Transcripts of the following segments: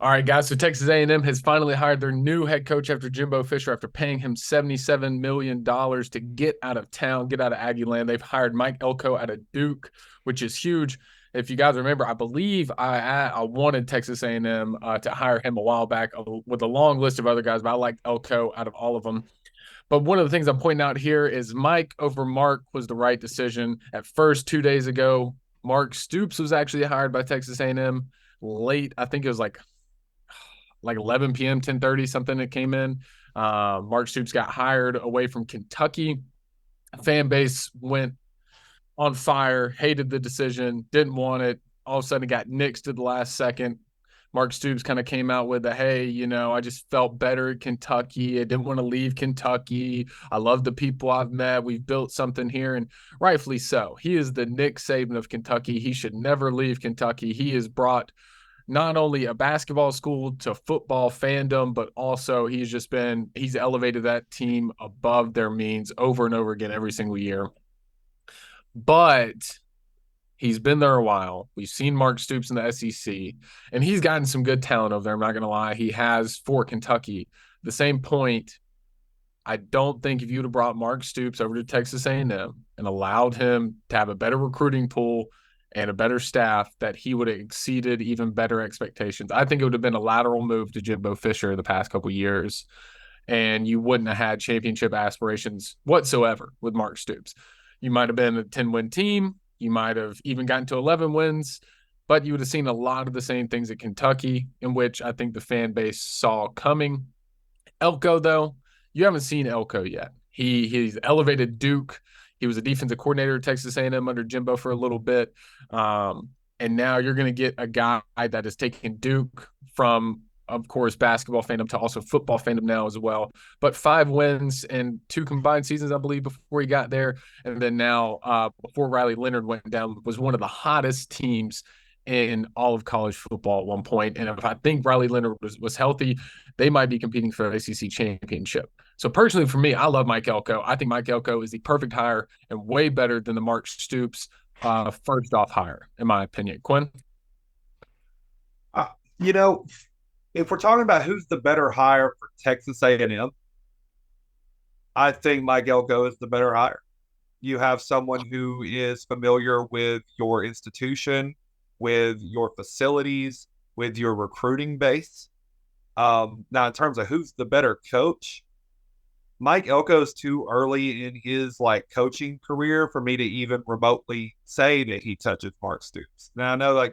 All right, guys. So Texas A&M has finally hired their new head coach after Jimbo Fisher, after paying him $77 million to get out of town, get out of Aggie land. They've hired Mike Elko out of Duke, which is huge. If you guys remember, I believe I wanted Texas A&M to hire him a while back with a long list of other guys, but I liked Elko out of all of them. But one of the things I'm pointing out here is Mike over Mark was the right decision. At first, 2 days ago, Mark Stoops was actually hired by Texas A&M late. I think it was like 11 p.m., 10:30, something that came in. Mark Stoops got hired away from Kentucky. Fan base went on fire, hated the decision, didn't want it. All of a sudden, it got nixed at the last second. Mark Stoops kind of came out with hey, I just felt better at Kentucky. I didn't want to leave Kentucky. I love the people I've met. We've built something here, and rightfully so. He is the Nick Saban of Kentucky. He should never leave Kentucky. He has brought not only a basketball school to football fandom, but also he's elevated that team above their means over and over again every single year. But he's been there a while. We've seen Mark Stoops in the SEC, and he's gotten some good talent over there. I'm not going to lie. He has for Kentucky. The same point, I don't think if you would have brought Mark Stoops over to Texas A&M and allowed him to have a better recruiting pool and a better staff, that he would have exceeded even better expectations. I think it would have been a lateral move to Jimbo Fisher the past couple of years, and you wouldn't have had championship aspirations whatsoever with Mark Stoops. You might have been a 10-win team. You might have even gotten to 11 wins, but you would have seen a lot of the same things at Kentucky, in which I think the fan base saw coming. Elko, though, you haven't seen Elko yet. He's elevated Duke. He was a defensive coordinator at Texas A&M under Jimbo for a little bit. And now you're going to get a guy that is taking Duke from, of course, basketball fandom to also football fandom now as well. But 5 wins and 2 combined seasons, I believe, before he got there. And then now, before Riley Leonard went down, was one of the hottest teams in all of college football at one point. And if I think Riley Leonard was healthy, they might be competing for an ACC championship. So personally, for me, I love Mike Elko. I think Mike Elko is the perfect hire and way better than the Mark Stoops first off hire, in my opinion. Quinn? Uh, you know, if we're talking about who's the better hire for Texas A&M, I think Mike Elko is the better hire. You have someone who is familiar with your institution, with your facilities, with your recruiting base. Now, in terms of who's the better coach, Mike Elko's too early in his coaching career for me to even remotely say that he touches Mark Stoops. Now I know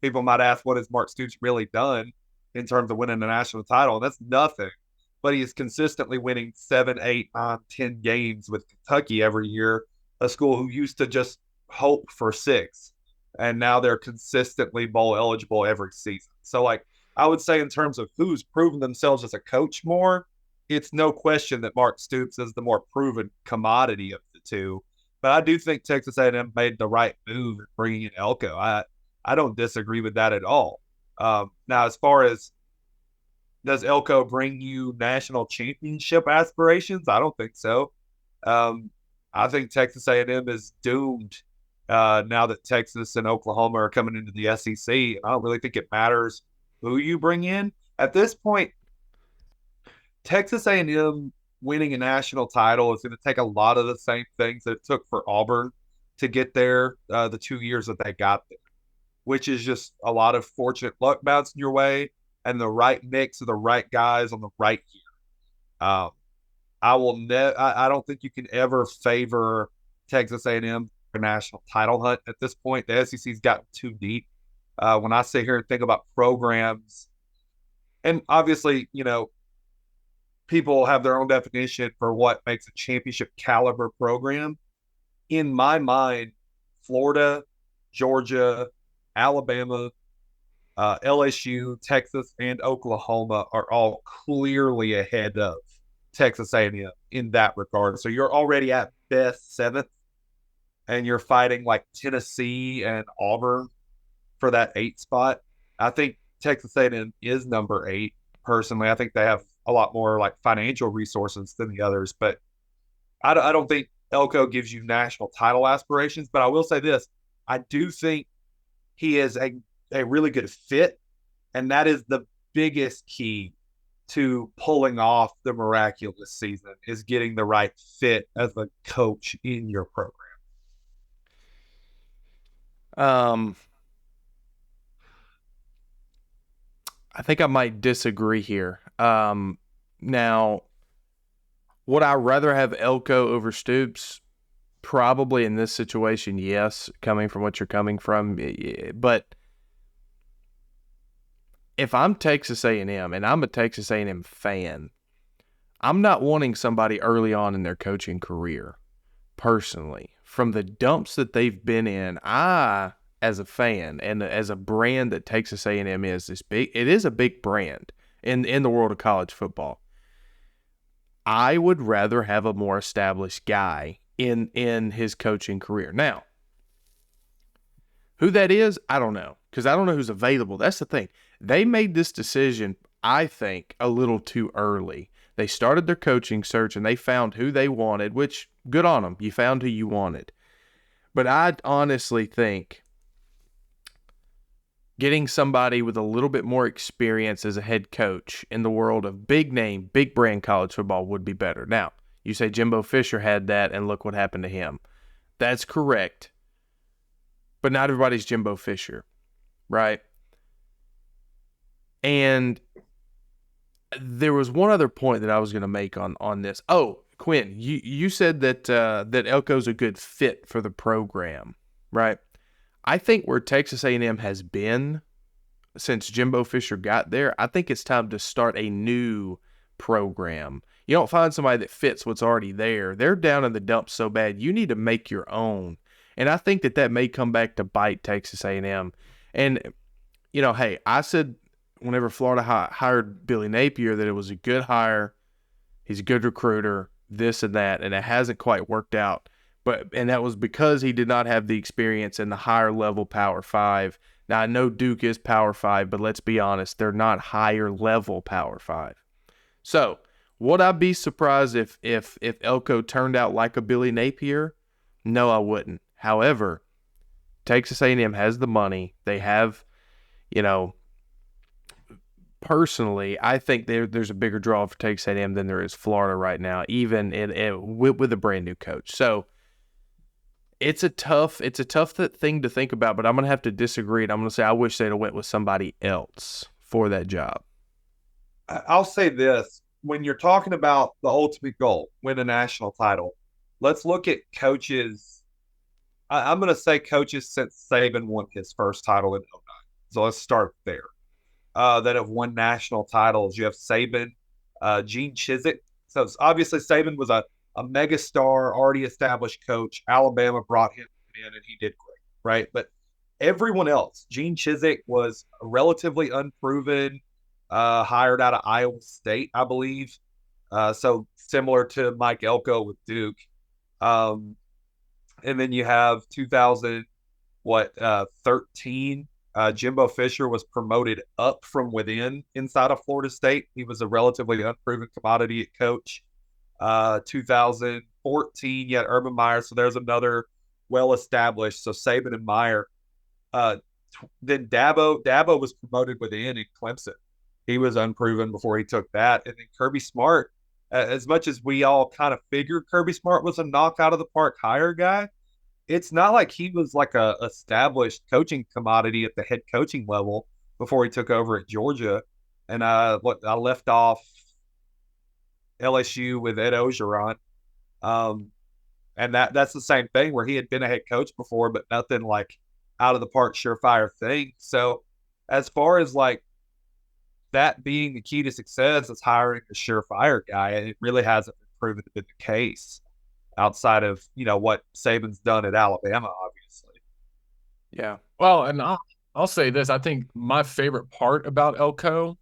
people might ask, what has Mark Stoops really done in terms of winning the national title? That's nothing. But he is consistently winning 7, 8, 9, 10 games with Kentucky every year, a school who used to just hope for 6. And now they're consistently bowl eligible every season. So I would say in terms of who's proven themselves as a coach more, it's no question that Mark Stoops is the more proven commodity of the two. But I do think Texas A&M made the right move in bringing in Elko. I don't disagree with that at all. Now, as far as does Elko bring you national championship aspirations? I don't think so. I think Texas A&M is doomed now that Texas and Oklahoma are coming into the SEC. I don't really think it matters who you bring in at this point. Texas A&M winning a national title is going to take a lot of the same things that it took for Auburn to get there the 2 years that they got there, which is just a lot of fortunate luck bouncing your way and the right mix of the right guys on the right year. I don't think you can ever favor Texas A&M for a national title hunt at this point. The SEC's gotten too deep. When I sit here and think about programs, and obviously, people have their own definition for what makes a championship caliber program. In my mind, Florida, Georgia, Alabama, LSU, Texas, and Oklahoma are all clearly ahead of Texas A&M in that regard. So you're already at best 7th, and you're fighting Tennessee and Auburn for that 8th spot. I think Texas A&M is number 8. Personally, I think they have a lot more financial resources than the others, but I don't think Elko gives you national title aspirations. But I will say this: I do think he is a really good fit, and that is the biggest key to pulling off the miraculous season is getting the right fit as a coach in your program. Um, I think I might disagree here. Now, would I rather have Elko over Stoops? Probably in this situation, yes, coming from what you're coming from. But if I'm Texas A&M and I'm a Texas A&M fan, I'm not wanting somebody early on in their coaching career, personally. From the dumps that they've been in, as a fan and as a brand that Texas A&M is this big, it is a big brand in the world of college football. I would rather have a more established guy in his coaching career. Now, who that is, I don't know, because I don't know who's available. That's the thing. They made this decision, I think, a little too early. They started their coaching search and they found who they wanted, which, good on them. You found who you wanted. But I honestly think getting somebody with a little bit more experience as a head coach in the world of big name, big brand college football would be better. Now, you say Jimbo Fisher had that and look what happened to him. That's correct. But not everybody's Jimbo Fisher, right? And there was one other point that I was going to make on this. Oh, Quinn, you said that Elko's a good fit for the program, right? I think where Texas A&M has been since Jimbo Fisher got there, I think it's time to start a new program. You don't find somebody that fits what's already there. They're down in the dumps so bad. You need to make your own. And I think that may come back to bite Texas A&M. And, hey, I said whenever Florida hired Billy Napier that it was a good hire. He's a good recruiter, this and that, and it hasn't quite worked out. And that was because he did not have the experience in the higher level Power 5. Now, I know Duke is Power 5, but let's be honest, they're not higher level Power 5. So, would I be surprised if Elko turned out like a Billy Napier? No, I wouldn't. However, Texas A&M has the money. They have, personally, I think there's a bigger draw for Texas A&M than there is Florida right now, even with a brand new coach. So, it's a tough thing to think about, but I'm going to have to disagree. And I'm going to say I wish they'd have went with somebody else for that job. I'll say this. When you're talking about the ultimate goal, win a national title, let's look at coaches. I'm going to say coaches since Saban won his first title in '09. So let's start there. That have won national titles. You have Saban, Gene Chizik. So obviously Saban was a megastar, already established coach. Alabama brought him in and he did great, right? But everyone else, Gene Chizik was relatively unproven, hired out of Iowa State, I believe. So similar to Mike Elko with Duke. And then you have 2013. Jimbo Fisher was promoted up from within inside of Florida State. He was a relatively unproven commodity at coach. 2014, you had Urban Meyer. So there's another well-established. So Saban and Meyer. Then Dabo was promoted within in Clemson. He was unproven before he took that. And then Kirby Smart, as much as we all kind of figured Kirby Smart was a knock out of the park hire guy, it's not like he was like a established coaching commodity at the head coaching level before he took over at Georgia. And I left off LSU with Ed Ogeron. And that's the same thing where he had been a head coach before, but nothing like out of the park surefire thing. So as far as like that being the key to success is hiring a surefire guy, and it really hasn't been proven to be the case outside of, what Saban's done at Alabama, obviously. Yeah. Well, and I'll say this. I think my favorite part about Elko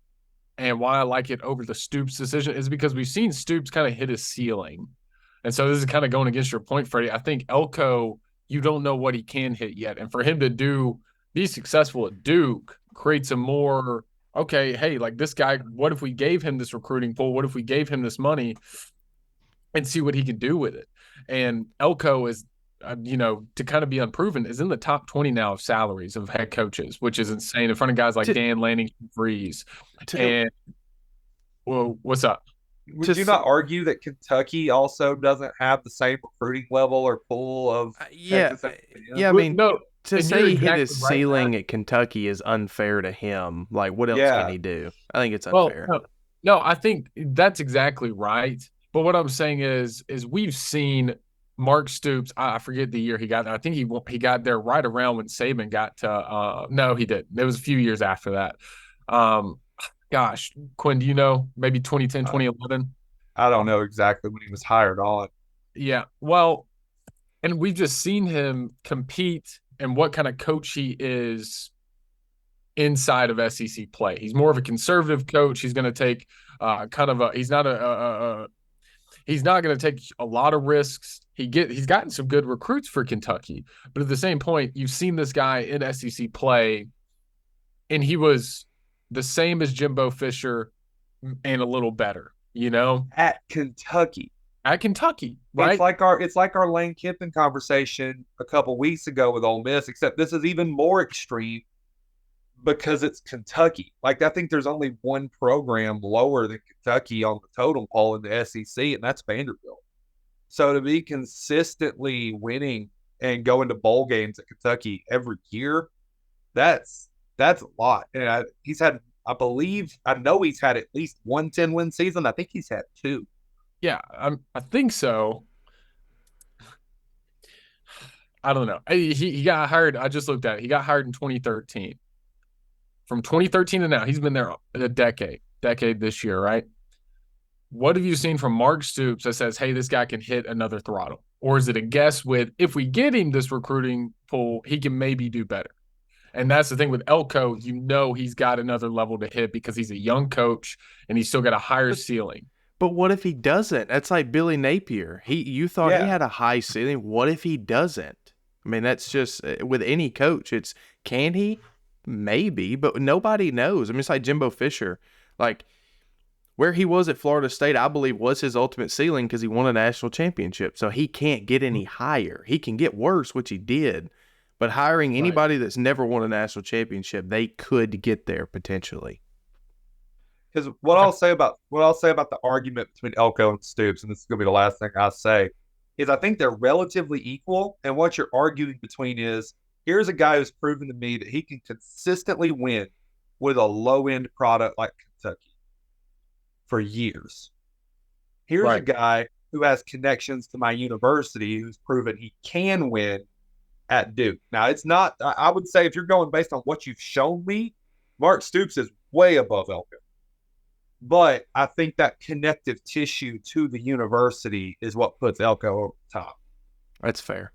and why I like it over the Stoops decision is because we've seen Stoops kind of hit his ceiling. And so this is kind of going against your point, Freddie. I think Elko, you don't know what he can hit yet. And for him to be successful at Duke creates a more, okay, hey, like this guy, what if we gave him this recruiting pool? What if we gave him this money and see what he can do with it? And Elko is to kind of be unproven, is in the top 20 now of salaries of head coaches, which is insane in front of guys like To, Dan Lanning, Freeze. to, And well, what's up? Would you not argue that Kentucky also doesn't have the same recruiting level or pool of yeah, Texas A&M? yeah. I mean, No, to and you're say he hit exactly his right, ceiling Matt. at Kentucky is unfair to him. Like, what else can Yeah, he do? I think it's Well, unfair. no, I think that's exactly right. But what I'm saying is we've seen Mark Stoops. I forget the year he got there. I think he got there right around when Saban got to. No, he didn't. It was a few years after that. Um, Gosh, Quinn, do you know? Maybe 2010, I, 2011. I don't know exactly when he was hired on. Yeah. Well, and we've just seen him compete and what kind of coach he is inside of SEC play. He's more of a conservative coach. He's going to take kind of a. He's not going to take a lot of risks. He's gotten some good recruits for Kentucky, but at the same point, you've seen this guy in SEC play, and he was the same as Jimbo Fisher and a little better. At Kentucky. At Kentucky, It's right? like our Lane Kiffin conversation a couple weeks ago with Ole Miss, except this is even more extreme because it's Kentucky. Like I think there's only one program lower than Kentucky on the totem pole in the SEC, and that's Vanderbilt. So to be consistently winning and going to bowl games at Kentucky every year, that's that's a lot. And he's had, I know he's had at least one 10-win season. I think he's had two. Yeah, I think so. I don't know. He got hired. I just looked at it. He got hired in 2013. From 2013 to now, he's been there a decade this year, right? What have you seen from Mark Stoops that says, hey, this guy can hit another throttle? Or is it a guess with, if we get him this recruiting pool, he can maybe do better? And that's the thing with Elko, he's got another level to hit because he's a young coach and he's still got a higher But ceiling. but what if he doesn't? That's like Billy Napier. You thought he Yeah. had a high ceiling. What if he doesn't? I mean, that's just with any coach. It's can he? Maybe, but nobody knows. I mean, it's like Jimbo Fisher. Like where he was at Florida State, I believe was his ultimate ceiling because he won a national championship. So he can't get any higher. He can get worse, which he did. But hiring Right. anybody that's never won a national championship, they could get there potentially. Because what I'll say about the argument between Elko and Stoops, and this is gonna be the last thing I say, is I think they're relatively equal. And what you're arguing between is here's a guy who's proven to me that he can consistently win with a low end product like Kentucky for years. Here's a Right. guy who has connections to my university who's proven he can win at Duke. Now, it's not, I would say if you're going based on what you've shown me, Mark Stoops is way above Elko. But I think that connective tissue to the university is what puts Elko over the top. That's fair.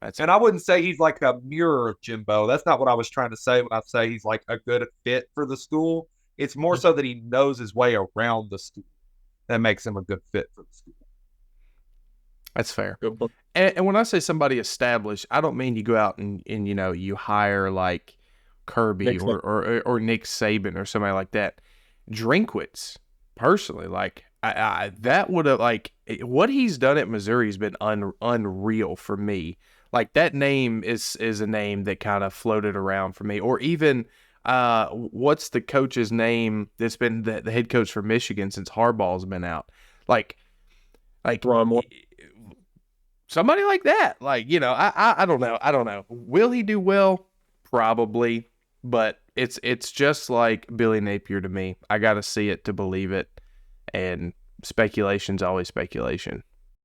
That's And I wouldn't say he's like a mirror of Jimbo. That's not what I was trying to say when I say he's like a good fit for the school. It's more so that he knows his way around the school that makes him a good fit for the school. That's fair. Good point. And when I say somebody established, I don't mean you go out and you hire like Kirby Nick or Nick Saban or somebody like that. Drinkwitz, personally, like I that would have like what he's done at Missouri has been unreal for me. Like that name is a name that kind of floated around for me. Or even what's the coach's name that's been the head coach for Michigan since Harbaugh's been out? Like Ron Moore. somebody like that. Like, I don't know. I don't know. Will he do well? Probably. But it's just like Billy Napier to me. I got to see it to believe it. And speculation's always speculation.